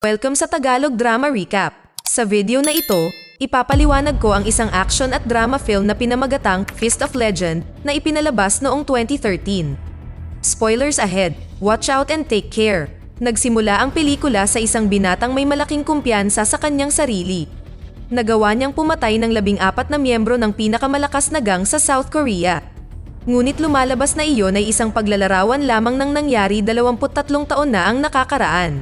Welcome sa Tagalog Drama Recap. Sa video na ito, ipapaliwanag ko ang isang action at drama film na pinamagatang Fist of Legend na ipinalabas noong 2013. Spoilers ahead, watch out and take care. Nagsimula ang pelikula sa isang binatang may malaking kumpiyansa sa kanyang sarili. Nagawa niyang pumatay ng 14 na miyembro ng pinakamalakas na gang sa South Korea. Ngunit lumalabas na iyon ay isang paglalarawan lamang ng nangyari 23 taon na ang nakakaraan.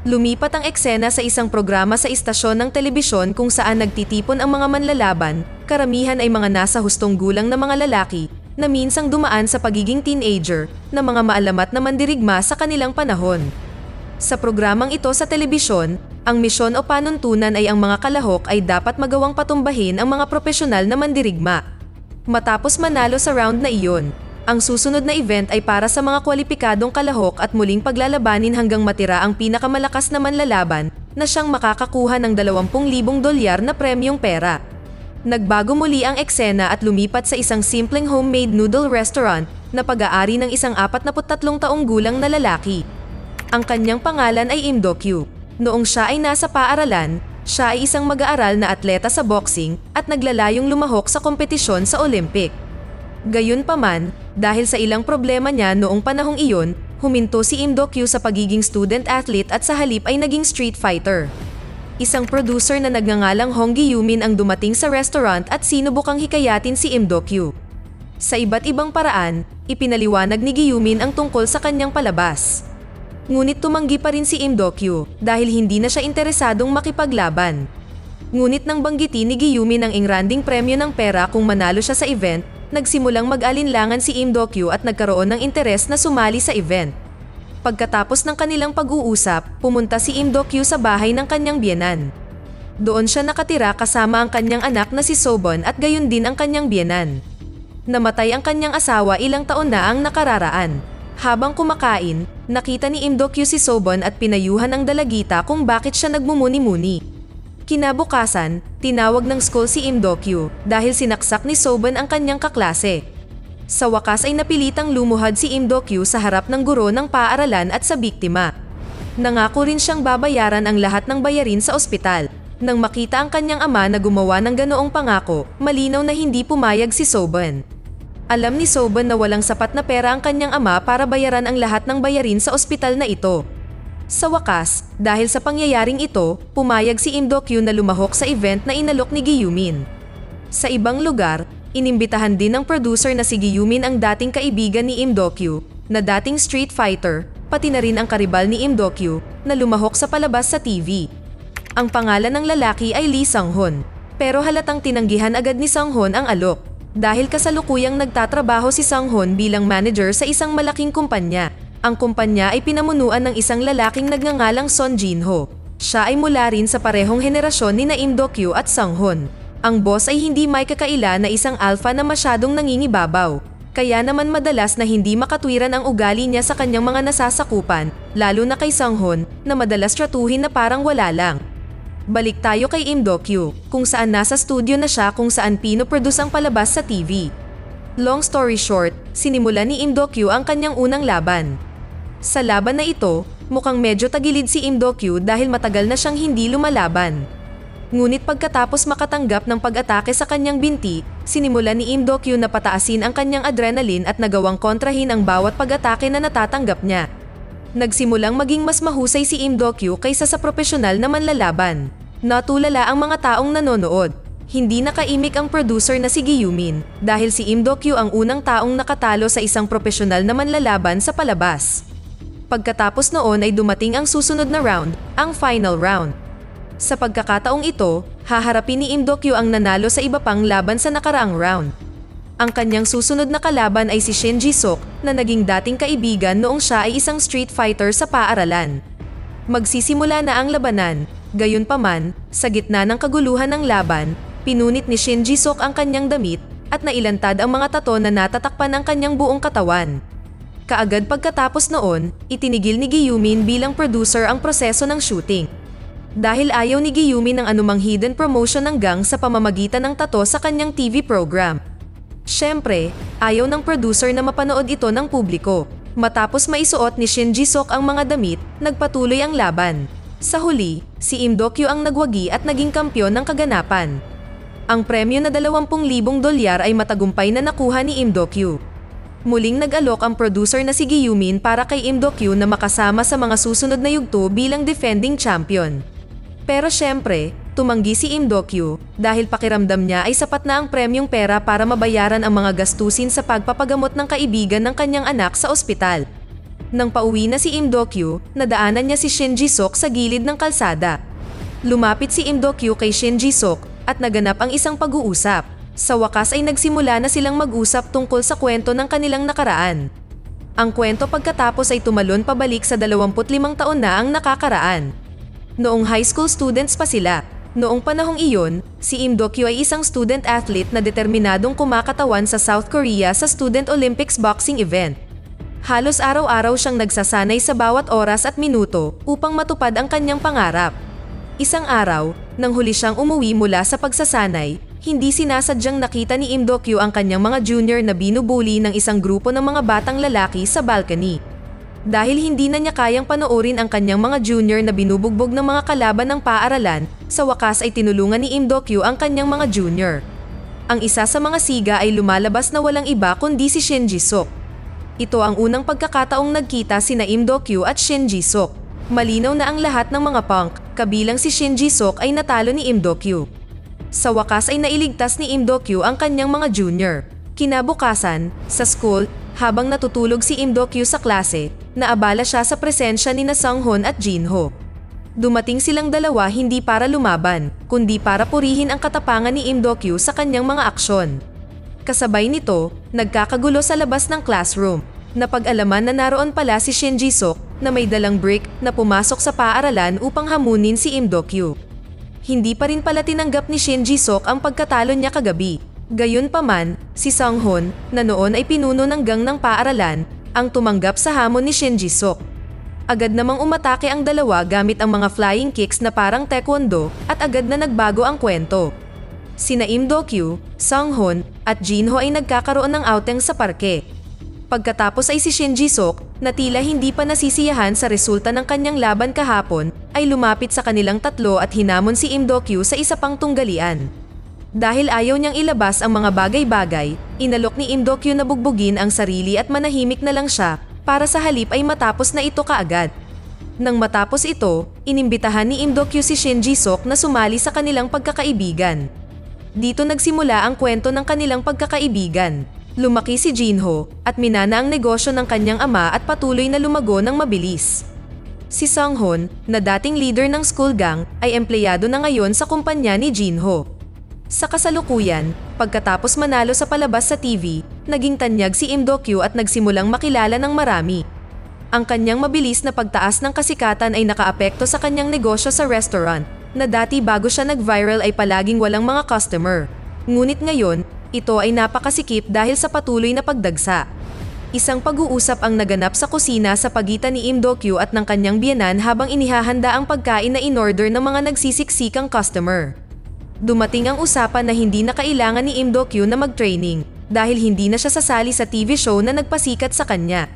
Lumipat ang eksena sa isang programa sa istasyon ng telebisyon kung saan nagtitipon ang mga manlalaban, karamihan ay mga nasa hustong gulang na mga lalaki na minsang dumaan sa pagiging teenager na mga maalamat na mandirigma sa kanilang panahon. Sa programang ito sa telebisyon, ang misyon o panuntunan ay ang mga kalahok ay dapat magawang patumbahin ang mga propesyonal na mandirigma. Matapos manalo sa round na iyon, ang susunod na event ay para sa mga kwalipikadong kalahok at muling paglalabanin hanggang matira ang pinakamalakas na manlalaban na siyang makakakuha ng $20,000 na premyong pera. Nagbago muli ang eksena at lumipat sa isang simpleng homemade noodle restaurant na pag-aari ng isang 43 taong gulang na lalaki. Ang kanyang pangalan ay Im Do-kyu. Noong siya ay nasa paaralan, siya ay isang mag-aaral na atleta sa boxing at naglalayong lumahok sa kompetisyon sa Olympic. Gayunpaman, dahil sa ilang problema niya noong panahong iyon, huminto si Im Do-kyu sa pagiging student athlete at sa halip ay naging street fighter. Isang producer na nagngangalang Hong Gi-yumin ang dumating sa restaurant at sinubukang hikayatin si Im Do-kyu. Sa iba't ibang paraan, ipinaliwanag ni Gi-yumin ang tungkol sa kanyang palabas. Ngunit tumanggi pa rin si Im Do-kyu dahil hindi na siya interesadong makipaglaban. Ngunit nang banggitin ni Gi-yumin ang engranding premyo ng pera kung manalo siya sa event, nagsimulang mag-alinlangan si Im Do-kyu at nagkaroon ng interes na sumali sa event. Pagkatapos ng kanilang pag-uusap, pumunta si Im Do-kyu sa bahay ng kanyang biyenan. Doon siya nakatira kasama ang kanyang anak na si So-bon at gayon din ang kanyang biyenan. Namatay ang kanyang asawa ilang taon na ang nakararaan. Habang kumakain, nakita ni Im Do-kyu si So-bon at pinayuhan ng dalagita kung bakit siya nagmumuni-muni. Kinabukasan, tinawag ng school si Im Do-kyu dahil sinaksak ni So-bon ang kanyang kaklase. Sa wakas ay napilitang lumuhad si Im Do-kyu sa harap ng guro ng paaralan at sa biktima. Nangako rin siyang babayaran ang lahat ng bayarin sa ospital. Nang makita ang kanyang ama na gumawa ng ganoong pangako, malinaw na hindi pumayag si So-bon. Alam ni So-bon na walang sapat na pera ang kanyang ama para bayaran ang lahat ng bayarin sa ospital na ito. Sa wakas, dahil sa pangyayaring ito, pumayag si Im Do-kyu na lumahok sa event na inalok ni Gi-yumin. Sa ibang lugar, inimbitahan din ng producer na si Gi-yumin ang dating kaibigan ni Im Do-kyu, na dating street fighter, pati na rin ang karibal ni Im Do-kyu, na lumahok sa palabas sa TV. Ang pangalan ng lalaki ay Lee Sang-hun, pero halatang tinanggihan agad ni Sang-hun ang alok, dahil kasalukuyang nagtatrabaho si Sang-hun bilang manager sa isang malaking kumpanya. Ang kumpanya ay pinamunuan ng isang lalaking nagngangalang Son Jin-ho. Siya ay mula rin sa parehong henerasyon ni Im Do-kyu at Sang-hun. Ang boss ay hindi may kakaila na isang alpha na masyadong nangingibabaw. Kaya naman madalas na hindi makatwiran ang ugali niya sa kanyang mga nasasakupan, lalo na kay Sang-hun na madalas tratuhin na parang wala lang. Balik tayo kay Im Do-kyu, kung saan nasa studio na siya kung saan pinoproduce ang palabas sa TV. Long story short, sinimula ni Im Do-kyu ang kanyang unang laban. Sa laban na ito, mukhang medyo tagilid si Im Do-kyu dahil matagal na siyang hindi lumalaban. Ngunit pagkatapos makatanggap ng pag-atake sa kanyang binti, sinimula ni Im Do-kyu na pataasin ang kanyang adrenaline at nagawang kontrahin ang bawat pag-atake na natatanggap niya. Nagsimulang maging mas mahusay si Im Do-kyu kaysa sa propesyonal na manlalaban. Natulala ang mga taong nanonood. Hindi nakaimik ang producer na si Gi-yumin dahil si Im Do-kyu ang unang taong nakatalo sa isang propesyonal na manlalaban sa palabas. Pagkatapos noon ay dumating ang susunod na round, ang final round. Sa pagkakataong ito, haharapin ni Im Do-kyu ang nanalo sa iba pang laban sa nakaraang round. Ang kanyang susunod na kalaban ay si Shin Ji-sok na naging dating kaibigan noong siya ay isang street fighter sa paaralan. Magsisimula na ang labanan, gayunpaman, sa gitna ng kaguluhan ng laban, pinunit ni Shin Ji-sok ang kanyang damit at nailantad ang mga tato na natatakpan ang kanyang buong katawan. Kaagad pagkatapos noon, itinigil ni Gi-yumin bilang producer ang proseso ng shooting. Dahil ayaw ni Gi-yumin ng anumang hidden promotion ng gang sa pamamagitan ng tato sa kanyang TV program. Siyempre, ayaw ng producer na mapanood ito ng publiko. Matapos maisuot ni Shin Ji-sok ang mga damit, nagpatuloy ang laban. Sa huli, si Im Do-kyu ang nagwagi at naging kampyon ng kaganapan. Ang premyo na 20,000 dolyar ay matagumpay na nakuha ni Im Do-kyu. Muling nag-alok ang producer na si Gi Yumin para kay Im Do-kyu na makasama sa mga susunod na yugto bilang defending champion. Pero syempre, tumanggi si Im Do-kyu dahil pakiramdam niya ay sapat na ang premyong pera para mabayaran ang mga gastusin sa pagpapagamot ng kaibigan ng kanyang anak sa ospital. Nang pauwi na si Im Do-kyu, nadaanan niya si Shin Ji-sok sa gilid ng kalsada. Lumapit si Im Do-kyu kay Shin Ji-sok at naganap ang isang pag-uusap. Sa wakas ay nagsimula na silang mag-usap tungkol sa kwento ng kanilang nakaraan. Ang kwento pagkatapos ay tumalon pabalik sa 25 taon na ang nakakaraan. Noong high school students pa sila. Noong panahong iyon, si Im Do-kyu ay isang student athlete na determinadong kumakatawan sa South Korea sa Student Olympics boxing event. Halos araw-araw siyang nagsasanay sa bawat oras at minuto upang matupad ang kanyang pangarap. Isang araw, nang huli siyang umuwi mula sa pagsasanay, hindi sinasadyang nakita ni Im Do-kyu ang kanyang mga junior na binubuli ng isang grupo ng mga batang lalaki sa balcony. Dahil hindi na niya kayang panoorin ang kanyang mga junior na binubugbog ng mga kalaban ng paaralan, sa wakas ay tinulungan ni Im Do-kyu ang kanyang mga junior. Ang isa sa mga siga ay lumalabas na walang iba kundi si Shin Ji-sok. Ito ang unang pagkakataong nagkita sina Im Do-kyu at Shin Ji-sok. Malinaw na ang lahat ng mga punk, kabilang si Shin Ji-sok ay natalo ni Im Do-kyu. Sa wakas ay nailigtas ni Im Do-kyu ang kanyang mga junior. Kinabukasan, sa school, habang natutulog si Im Do-kyu sa klase, naabala siya sa presensya ni na Sung-hoon at Jin-ho. Dumating silang dalawa hindi para lumaban, kundi para purihin ang katapangan ni Im Do-kyu sa kanyang mga aksyon. Kasabay nito, nagkakagulo sa labas ng classroom. Napag-alaman na naroon pala si Shin Ji-sok na may dalang brick na pumasok sa paaralan upang hamunin si Im Do-kyu. Hindi pa rin pala tinanggap ni Shin Ji-sok ang pagkatalo niya kagabi. Gayunpaman, si Sung-hoon, na noon ay pinuno ng gang ng paaralan, ang tumanggap sa hamon ni Shin Ji-sok. Agad namang umatake ang dalawa gamit ang mga flying kicks na parang taekwondo at agad na nagbago ang kwento. Sina Im Do-kyu, Sung-hoon, at Jin-ho ay nagkakaroon ng outing sa parke. Pagkatapos ay si Shin Ji-sok, na tila hindi pa nasisiyahan sa resulta ng kanyang laban kahapon, ay lumapit sa kanilang tatlo at hinamon si Im Do-kyu sa isa pang tunggalian. Dahil ayaw niyang ilabas ang mga bagay-bagay, inalok ni Im Do-kyu na bugbugin ang sarili at manahimik na lang siya, para sa halip ay matapos na ito kaagad. Nang matapos ito, inimbitahan ni Im Do-kyu si Shin Ji-sok na sumali sa kanilang pagkakaibigan. Dito nagsimula ang kwento ng kanilang pagkakaibigan. Lumaki si Jin-ho at minana ang negosyo ng kanyang ama at patuloy na lumago ng mabilis. Si Sung-hoon, na dating leader ng school gang, ay empleyado na ngayon sa kumpanya ni Jin-ho. Sa kasalukuyan, pagkatapos manalo sa palabas sa TV, naging tanyag si Im Do-kyu at nagsimulang makilala ng marami. Ang kanyang mabilis na pagtaas ng kasikatan ay nakaapekto sa kanyang negosyo sa restaurant, na dati bago siya nag-viral ay palaging walang mga customer. Ngunit ngayon, ito ay napakasikip dahil sa patuloy na pagdagsa. Isang pag-uusap ang naganap sa kusina sa pagitan ni Im Do-kyu at ng kanyang biyenan habang inihahanda ang pagkain na in-order ng mga nagsisiksikang customer. Dumating ang usapan na hindi na kailangan ni Im Do-kyu na mag-training dahil hindi na siya sasali sa TV show na nagpasikat sa kanya.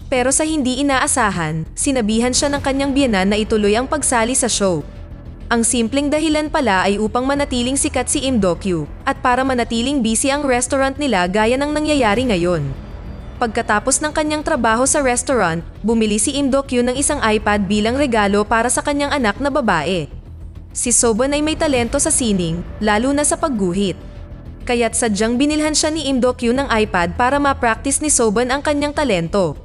Pero sa hindi inaasahan, sinabihan siya ng kanyang biyenan na ituloy ang pagsali sa show. Ang simpleng dahilan pala ay upang manatiling sikat si Im Do-kyu at para manatiling busy ang restaurant nila gaya ng nangyayari ngayon. Pagkatapos ng kanyang trabaho sa restaurant, bumili si Im Do-kyu ng isang iPad bilang regalo para sa kanyang anak na babae. Si Sobon ay may talento sa sining, lalo na sa pagguhit. Kaya't sadyang binilhan siya ni Im Do-kyu ng iPad para ma-practice ni Sobon ang kanyang talento.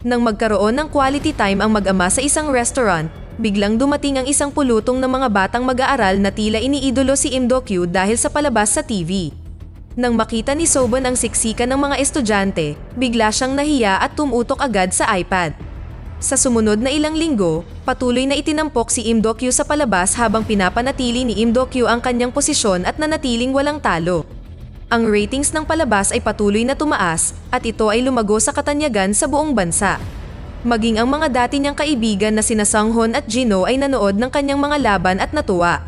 Nang magkaroon ng quality time ang mag-ama sa isang restaurant, biglang dumating ang isang pulutong ng mga batang mag-aaral na tila iniidolo si Im Do-kyu dahil sa palabas sa TV. Nang makita ni Sobon ang siksikan ng mga estudyante, bigla siyang nahiya at tumutok agad sa iPad. Sa sumunod na ilang linggo, patuloy na itinampok si Im Do-kyu sa palabas habang pinapanatili ni Im Do-kyu ang kanyang posisyon at nanatiling walang talo. Ang ratings ng palabas ay patuloy na tumaas at ito ay lumago sa katanyagan sa buong bansa. Maging ang mga dati niyang kaibigan na sina Sung-hoon at Jin-ho ay nanood ng kanyang mga laban at natuwa.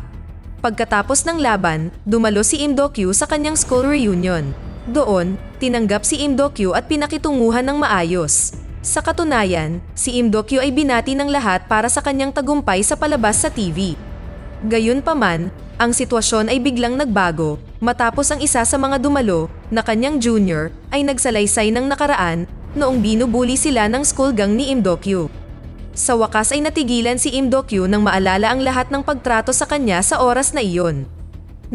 Pagkatapos ng laban, dumalo si Im Do-kyu sa kanyang school reunion. Doon, tinanggap si Im Do-kyu at pinakitunguhan ng maayos. Sa katunayan, si Im Do-kyu ay binati ng lahat para sa kanyang tagumpay sa palabas sa TV. Gayunpaman, ang sitwasyon ay biglang nagbago matapos ang isa sa mga dumalo na kanyang junior ay nagsalaysay ng nakaraan noong binubuli sila ng school gang ni Im Do-kyu. Sa wakas ay natigilan si Im Do-kyu nang maalala ang lahat ng pagtrato sa kanya sa oras na iyon.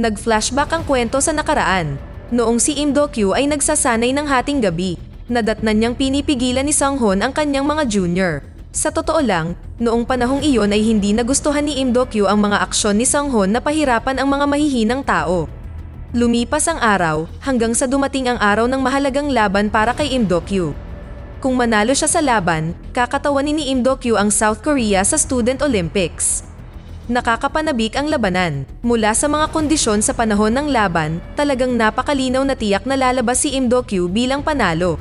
Nag-flashback ang kwento sa nakaraan, noong si Im Do-kyu ay nagsasanay ng hating gabi. Nadatnan niyang pinipigilan ni Sang-hoon ang kanyang mga junior. Sa totoo lang, noong panahong iyon ay hindi nagustuhan ni Im Do-kyu ang mga aksyon ni Sang-hoon na pahirapan ang mga mahihinang tao. Lumipas ang araw hanggang sa dumating ang araw ng mahalagang laban para kay Im Do-kyu. Kung manalo siya sa laban, kakatawanin ni Im Do-kyu ang South Korea sa Student Olympics. Nakakapanabik ang labanan. Mula sa mga kondisyon sa panahon ng laban, talagang napakalinaw na tiyak na lalabas si Im Do-kyu bilang panalo.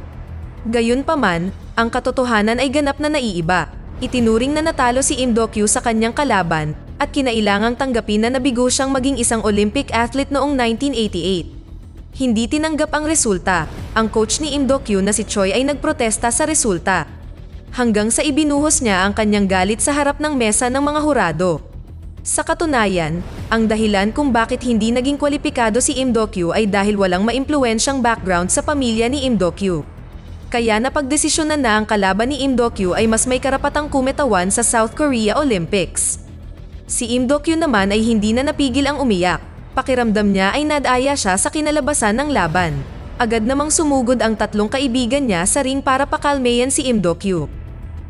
Gayunpaman, ang katotohanan ay ganap na naiiba. Itinuring na natalo si Im Do-kyu sa kanyang kalaban at kinailangang tanggapin na nabigo siyang maging isang Olympic athlete noong 1988. Hindi tinanggap ang resulta. Ang coach ni Im Do-kyu na si Choi ay nagprotesta sa resulta. Hanggang sa ibinuhos niya ang kanyang galit sa harap ng mesa ng mga hurado. Sa katunayan, ang dahilan kung bakit hindi naging kwalipikado si Im Do-kyu ay dahil walang maimpluwensyang background sa pamilya ni Im Do-kyu. Kaya napagdesisyonan na ang kalaban ni Im Do-kyu ay mas may karapatang kumitawan sa South Korea Olympics. Si Im Do-kyu naman ay hindi na napigil ang umiyak. Pakiramdam niya ay nadaya siya sa kinalabasan ng laban. Agad namang sumugod ang tatlong kaibigan niya sa ring para pakalmeyan si Im Do-kyu.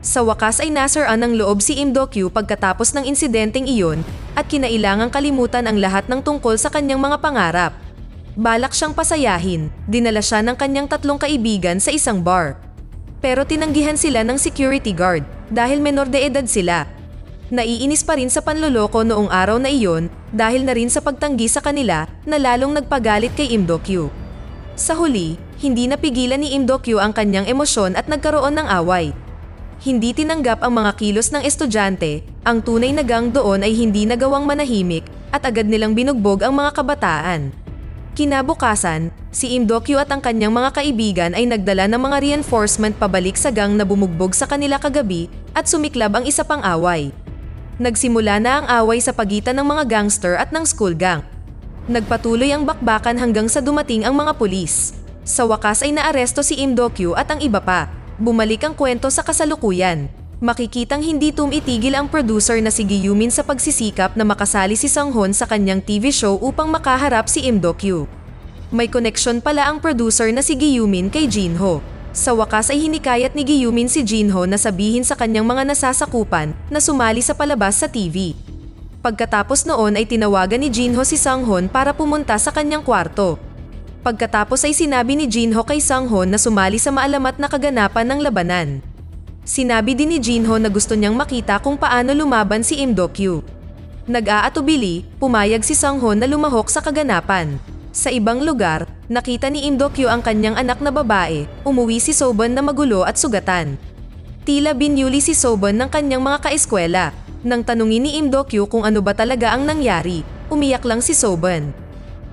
Sa wakas ay nasiraan ng loob si Im Do-kyu pagkatapos ng insidenteng iyon at kinailangang kalimutan ang lahat ng tungkol sa kanyang mga pangarap. Balak siyang pasayahin, dinala siya ng kanyang tatlong kaibigan sa isang bar. Pero tinanggihan sila ng security guard dahil menor de edad sila. Naiinis pa rin sa panloloko noong araw na iyon dahil na rin sa pagtanggi sa kanila na lalong nagpagalit kay Im Do-kyu. Sa huli, hindi napigilan ni Im Do-kyu ang kanyang emosyon at nagkaroon ng away. Hindi tinanggap ang mga kilos ng estudyante, ang tunay na gang doon ay hindi nagawang manahimik at agad nilang binugbog ang mga kabataan. Kinabukasan, si Im Do-kyu at ang kanyang mga kaibigan ay nagdala ng mga reinforcement pabalik sa gang na bumugbog sa kanila kagabi at sumiklab ang isa pang away. Nagsimula na ang away sa pagitan ng mga gangster at ng school gang. Nagpatuloy ang bakbakan hanggang sa dumating ang mga pulis. Sa wakas ay naaresto si Im Do-kyu at ang iba pa. Bumalik ang kwento sa kasalukuyan. Makikitang hindi tumitigil ang producer na si Gi-yumin sa pagsisikap na makasali si Sang-hoon sa kanyang TV show upang makaharap si Im Do-kyu. May koneksyon pala ang producer na si Gi-yumin kay Jinho. Sa wakas ay hinikayat ni Gi-yumin si Jinho na sabihin sa kanyang mga nasasakupan na sumali sa palabas sa TV. Pagkatapos noon ay tinawagan ni Jinho si Sang-hoon para pumunta sa kanyang kwarto. Pagkatapos ay sinabi ni Jinho kay Sang-hoon na sumali sa maalamat na kaganapan ng labanan. Sinabi din ni Jinho na gusto niyang makita kung paano lumaban si Im Do-kyu. Nag-aatubili, pumayag si Sang-hoon na lumahok sa kaganapan. Sa ibang lugar, nakita ni Im Do-kyu ang kanyang anak na babae, umuwi si So-bun na magulo at sugatan. Tila binyuli si So-bun ng kanyang mga kaeskwela. Nang tanungin ni Im Do-kyu kung ano ba talaga ang nangyari, umiyak lang si So-bun.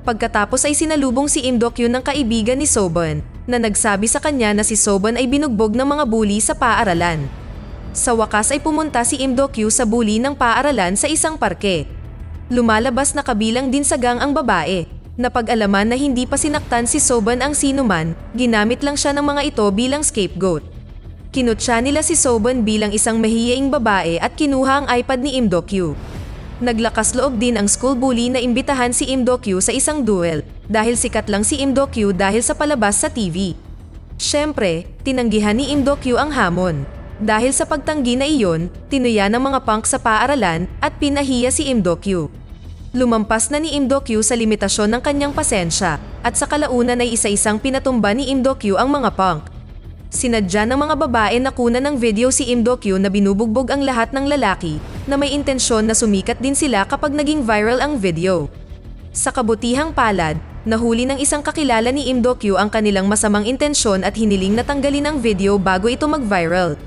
Pagkatapos ay sinalubong si Im Do-kyu ng kaibigan ni So-bun, na nagsabi sa kanya na si So-bun ay binugbog ng mga bully sa paaralan. Sa wakas ay pumunta si Im Do-kyu sa bully ng paaralan sa isang parke. Lumalabas na kabilang din sa gang ang babae. Napag-alaman na hindi pa sinaktan si So-bun ang sinuman, ginamit lang siya ng mga ito bilang scapegoat. Kinutya nila si So-bun bilang isang mahiyaing babae at kinuha ang iPad ni Im Do-kyu. Naglakas loob din ang school bully na imbitahan si Im Do-kyu sa isang duel dahil sikat lang si Im Do-kyu dahil sa palabas sa TV. Siyempre, tinanggihan ni Im Do-kyu ang hamon. Dahil sa pagtanggi na iyon, tinuya ng mga punk sa paaralan at pinahiya si Im Do-kyu. Lumampas na ni Im Do-kyu sa limitasyon ng kanyang pasensya at sa kalaunan ay isa-isang pinatumba ni Im Do-kyu ang mga punk. Sinadya ng mga babae na kunan ng video si Im Do-kyu na binubugbog ang lahat ng lalaki na may intensyon na sumikat din sila kapag naging viral ang video. Sa kabutihang palad, nahuli ng isang kakilala ni Im Do-kyu ang kanilang masamang intensyon at hiniling na tanggalin ang video bago ito mag-viral.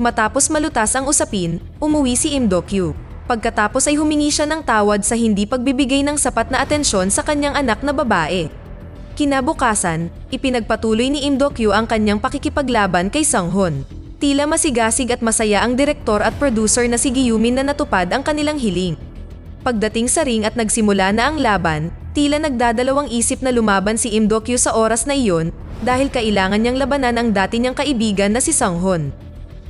Matapos malutas ang usapin, umuwi si Im Do-kyu. Pagkatapos ay humingi siya ng tawad sa hindi pagbibigay ng sapat na atensyon sa kanyang anak na babae. Kinabukasan, ipinagpatuloy ni Im Do-kyu ang kanyang pakikipaglaban kay Sang-hoon. Tila masigasig at masaya ang direktor at producer na si Gyumin na natupad ang kanilang hiling. Pagdating sa ring at nagsimula na ang laban, tila nagdadalawang isip na lumaban si Im Do-kyu sa oras na iyon dahil kailangan niyang labanan ang dati niyang kaibigan na si Sung-hoon.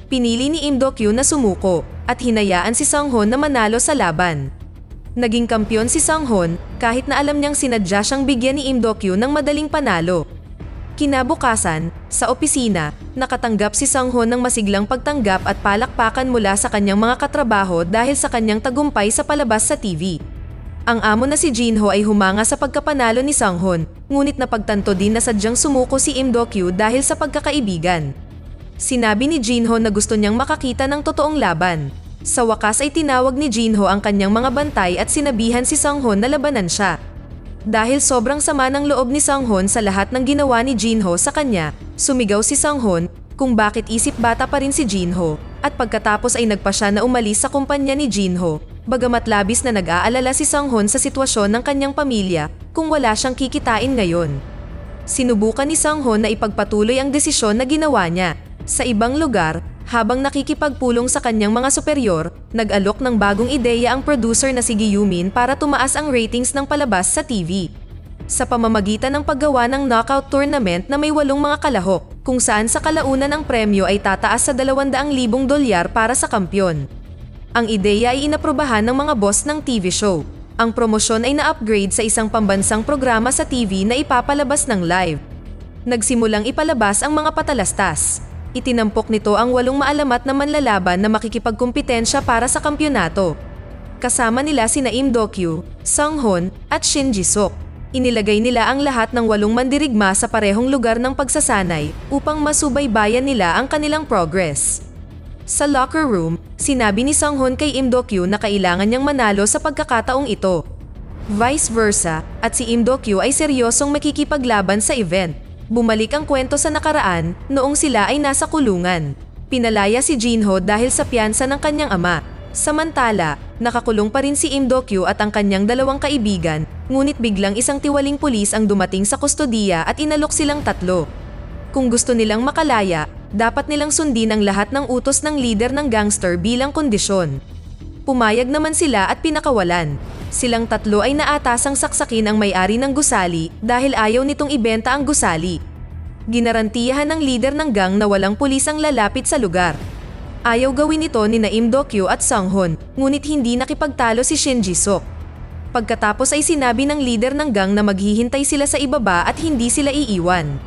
Pinili ni Im Do-kyu na sumuko at hinayaan si Sung-hoon na manalo sa laban. Naging kampyon si Sung-hoon kahit na alam niyang sinadya siyang bigyan ni Im Do-kyu ng madaling panalo. Kinabukasan, sa opisina, nakatanggap si Sung-hoon ng masiglang pagtanggap at palakpakan mula sa kanyang mga katrabaho dahil sa kanyang tagumpay sa palabas sa TV. Ang amo na si Jinho ay humanga sa pagkapanalo ni Sung-hoon, ngunit napagtanto din na sadyang sumuko si Im Do-kyu dahil sa pagkakaibigan. Sinabi ni Jinho na gusto niyang makakita ng totoong laban. Sa wakas ay tinawag ni Jinho ang kanyang mga bantay at sinabihan si Sung-hoon na labanan siya. Dahil sobrang sama ng loob ni Sung-hoon sa lahat ng ginawa ni Jinho sa kanya, sumigaw si Sung-hoon kung bakit isip bata pa rin si Jinho, at pagkatapos ay nagpa siya na umalis sa kumpanya ni Jinho, bagamat labis na nag-aalala si Sung-hoon sa sitwasyon ng kanyang pamilya kung wala siyang kikitain ngayon. Sinubukan ni Sung-hoon na ipagpatuloy ang desisyon na ginawa niya. Sa ibang lugar, habang nakikipagpulong sa kanyang mga superior, nag-alok ng bagong ideya ang producer na si Gyumin para tumaas ang ratings ng palabas sa TV. Sa pamamagitan ng paggawa ng knockout tournament na may 8 mga kalahok, kung saan sa kalaunan ang premyo ay tataas sa 200,000 dolyar para sa kampyon. Ang ideya ay inaprobahan ng mga boss ng TV show. Ang promosyon ay na-upgrade sa isang pambansang programa sa TV na ipapalabas ng live. Nagsimulang ipalabas ang mga patalastas. Itinampok nito ang 8 maalamat na manlalaban na makikipagkumpetensya para sa kampyonato. Kasama nila sina Im Do-kyu, Sung-hoon, at Shin Ji-suk. Inilagay nila ang lahat ng 8 mandirigma sa parehong lugar ng pagsasanay upang masubaybayan nila ang kanilang progress. Sa locker room, sinabi ni Sung-hoon kay Im Do-kyu na kailangan niyang manalo sa pagkakataong ito. Vice versa, at si Im Do-kyu ay seryosong makikipaglaban sa event. Bumalik ang kwento sa nakaraan noong sila ay nasa kulungan. Pinalaya si Jinho dahil sa piyansa ng kanyang ama. Samantala, nakakulong pa rin si Im Do-kyu at ang kanyang 2 kaibigan, ngunit biglang isang tiwaling pulis ang dumating sa kustodiya at inalok silang 3. Kung gusto nilang makalaya, dapat nilang sundin ang lahat ng utos ng leader ng gangster bilang kondisyon. Pumayag naman sila at pinakawalan. Silang 3 ay naatasang saksakin ang may-ari ng gusali dahil ayaw nitong ibenta ang gusali. Ginarantiyahan ng leader ng gang na walang pulis ang lalapit sa lugar. Ayaw gawin ito ni Im Do-kyu at Sung-hoon, ngunit hindi nakipagtalo si Shin Ji-suk. Pagkatapos ay sinabi ng leader ng gang na maghihintay sila sa ibaba at hindi sila iiwan.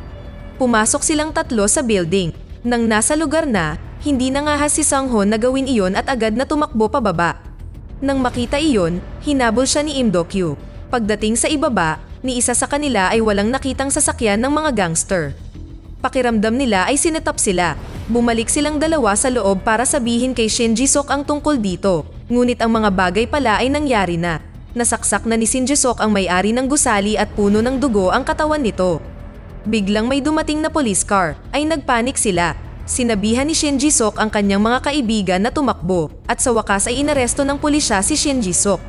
Pumasok silang 3 sa building. Nang nasa lugar na, hindi nangahas si Sung-hoon na gawin iyon at agad na tumakbo pababa. Nang makita iyon, hinabol siya ni Im Do-kyu. Pagdating sa ibaba, ni isa sa kanila ay walang nakitang sasakyan ng mga gangster. Pakiramdam nila ay sinetap sila. Bumalik silang 2 sa loob para sabihin kay Shin Ji-suk ang tungkol dito. Ngunit ang mga bagay pala ay nangyari na. Nasaksak na ni Shin Ji-suk ang may-ari ng gusali at puno ng dugo ang katawan nito. Biglang may dumating na police car, ay nagpanik sila. Sinabihan ni Shin Ji-suk ang kanyang mga kaibigan na tumakbo at sa wakas ay inaresto ng pulisya si Shin Ji-suk.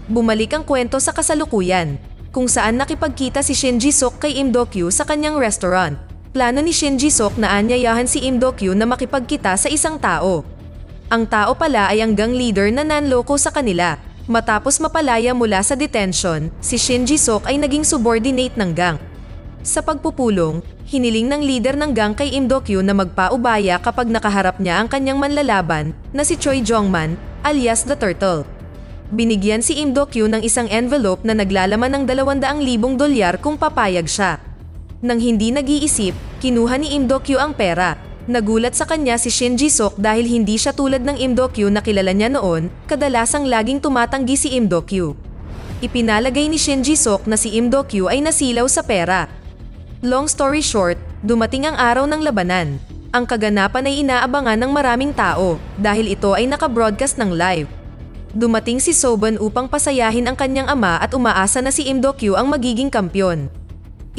Bumalik ang kwento sa kasalukuyan, kung saan nakipagkita si Shin Ji-suk kay Im Do-kyu sa kanyang restaurant. Plano ni Shin Ji-suk na anyayahan si Im Do-kyu na makipagkita sa isang tao. Ang tao pala ay ang gang leader na nanloko sa kanila. Matapos mapalaya mula sa detention, si Shin Ji-suk ay naging subordinate ng gang. Sa pagpupulong, hiniling ng leader ng gang kay Im Do-kyu na magpaubaya kapag nakaharap niya ang kanyang manlalaban na si Choi Jongman alias The Turtle. Binigyan si Im Do-kyu ng isang envelope na naglalaman ng 200,000 dolyar kung papayag siya. Nang hindi nag-iisip, kinuha ni Im Do-kyu ang pera. Nagulat sa kanya si Shin Ji-suk dahil hindi siya tulad ng Im Do-kyu na kilala niya noon, kadalasang laging tumatanggi si Im Do-kyu. Ipinalagay ni Shin Ji-suk na si Im Do-kyu ay nasilaw sa pera. Long story short, dumating ang araw ng labanan. Ang kaganapan ay inaabangan ng maraming tao dahil ito ay naka-broadcast ng live. Dumating si Soban upang pasayahin ang kanyang ama at umaasa na si Im Do-kyu ang magiging kampyon.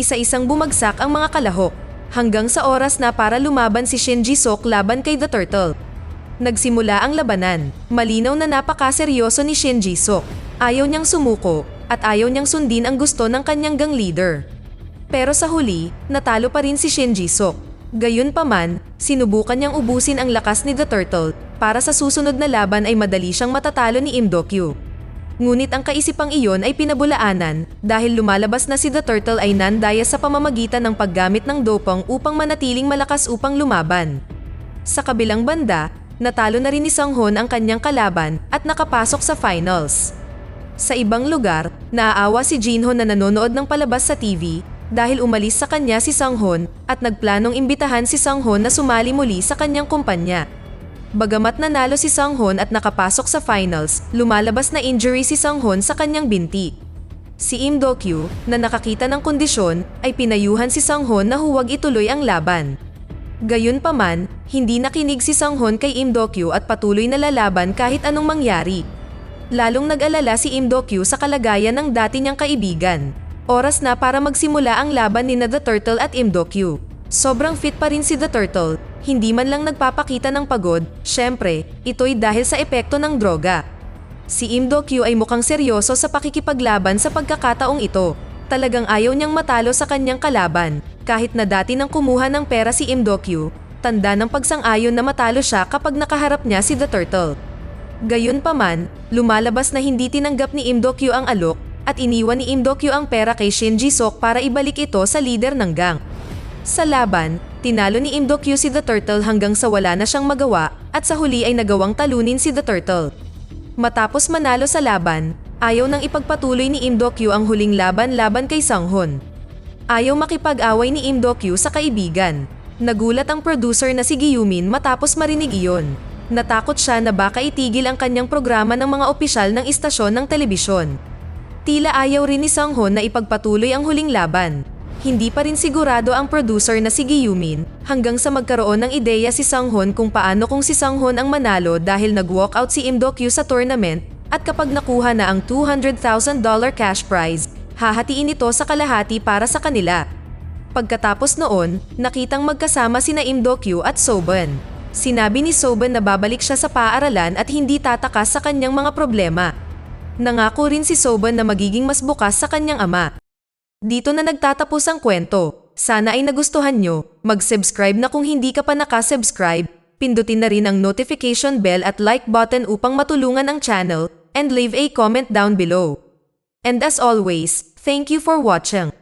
Isa-isang bumagsak ang mga kalahok hanggang sa oras na para lumaban si Shin Ji-suk laban kay The Turtle. Nagsimula ang labanan. Malinaw na napakaseryoso ni Shin Ji-suk. Ayaw niyang sumuko at ayaw niyang sundin ang gusto ng kanyang gang leader. Pero sa huli, natalo pa rin si Shin Ji-suk. Gayunpaman, sinubukan niyang ubusin ang lakas ni The Turtle para sa susunod na laban ay madali siyang matatalo ni Im Do-kyu. Ngunit ang kaisipang iyon ay pinabulaanan dahil lumalabas na si The Turtle ay nandaya sa pamamagitan ng paggamit ng dopang upang manatiling malakas upang lumaban. Sa kabilang banda, natalo na rin ni Sang-hoon ang kanyang kalaban at nakapasok sa finals. Sa ibang lugar, naaawa si Jinho na nanonood ng palabas sa TV dahil umalis sa kanya si Sang-hoon at nagplanong imbitahan si Sang-hoon na sumali muli sa kanyang kumpanya. Bagamat nanalo si Sang-hoon at nakapasok sa finals, lumalabas na injury si Sang-hoon sa kanyang binti. Si Im Do-kyu, na nakakita ng kondisyon, ay pinayuhan si Sang-hoon na huwag ituloy ang laban. Gayunpaman, hindi nakinig si Sang-hoon kay Im Do-kyu at patuloy na lalaban kahit anong mangyari. Lalong nag-alala si Im Do-kyu sa kalagayan ng dati niyang kaibigan. Oras na para magsimula ang laban ni The Turtle at Im Do-kyu. Sobrang fit pa rin si The Turtle, hindi man lang nagpapakita ng pagod, syempre, ito'y dahil sa epekto ng droga. Si Im Do-kyu ay mukhang seryoso sa pakikipaglaban sa pagkakataong ito. Talagang ayaw niyang matalo sa kanyang kalaban, kahit na dati nang kumuha ng pera si Im Do-kyu, tanda ng pagsang-ayon na matalo siya kapag nakaharap niya si The Turtle. Gayunpaman, lumalabas na hindi tinanggap ni Im Do-kyu ang alok at iniwan ni Im Do-kyu ang pera kay Shin Ji-sok para ibalik ito sa leader ng gang. Sa laban, tinalo ni Im Do-kyu si The Turtle hanggang sa wala na siyang magawa at sa huli ay nagawang talunin si The Turtle. Matapos manalo sa laban, ayaw nang ipagpatuloy ni Im Do-kyu ang huling laban kay Sang-hoon. Ayaw makipag-away ni Im Do-kyu sa kaibigan. Nagulat ang producer na si Gyumin matapos marinig iyon. Natakot siya na baka itigil ang kanyang programa ng mga opisyal ng istasyon ng telebisyon. Tila ayaw rin ni Sang-hoon na ipagpatuloy ang huling laban. Hindi pa rin sigurado ang producer na si Gyumin hanggang sa magkaroon ng ideya si Sang-hoon kung paano kung si Sang-hoon ang manalo dahil nag-walkout si Im Do-kyu sa tournament at kapag nakuha na ang $200,000 cash prize, hahatiin ito sa kalahati para sa kanila. Pagkatapos noon, nakitang magkasama sina Im Do-kyu at So-bun. Sinabi ni So-bun na babalik siya sa paaralan at hindi tatakas sa kanyang mga problema. Nangako rin si So-bun na magiging mas bukas sa kanyang ama. Dito na nagtatapos ang kwento. Sana ay nagustuhan nyo. Mag-subscribe na kung hindi ka pa nakasubscribe. Pindutin na rin ang notification bell at like button upang matulungan ang channel, and leave a comment down below. And as always, thank you for watching.